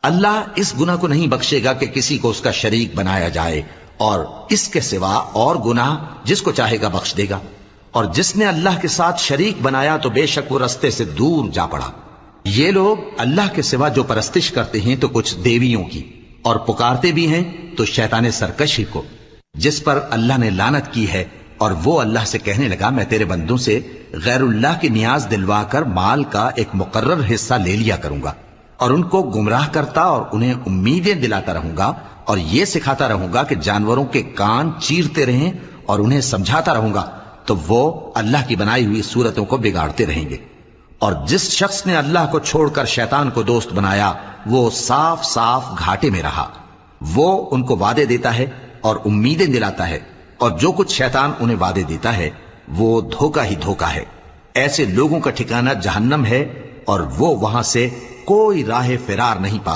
اللہ اس گناہ کو نہیں بخشے گا کہ کسی کو اس کا شریک بنایا جائے، اور اس کے سوا اور گناہ جس کو چاہے گا بخش دے گا، اور جس نے اللہ کے ساتھ شریک بنایا تو بے شک وہ رستے سے دور جا پڑا۔ یہ لوگ اللہ کے سوا جو پرستش کرتے ہیں تو کچھ دیویوں کی، اور پکارتے بھی ہیں تو شیطان سرکش ہی کو، جس پر اللہ نے لعنت کی ہے، اور وہ اللہ سے کہنے لگا میں تیرے بندوں سے غیر اللہ کی نیاز دلوا کر مال کا ایک مقرر حصہ لے لیا کروں گا، اور ان کو گمراہ کرتا اور انہیں امیدیں دلاتا رہوں گا، اور یہ سکھاتا رہوں گا کہ جانوروں کے کان چیرتے رہیں، اور انہیں سمجھاتا رہوں گا، تو وہ اللہ کی بنائی ہوئی صورتوں کو بگاڑتے رہیں گے۔ اور جس شخص نے اللہ کو چھوڑ کر شیطان کو دوست بنایا وہ صاف صاف گھاٹے میں رہا۔ وہ ان کو وعدے دیتا ہے اور امیدیں دلاتا ہے، اور جو کچھ شیطان انہیں وعدے دیتا ہے وہ دھوکہ ہی دھوکہ ہے۔ ایسے لوگوں کا ٹھکانہ جہنم ہے، اور وہ وہاں سے کوئی راہ فرار نہیں پا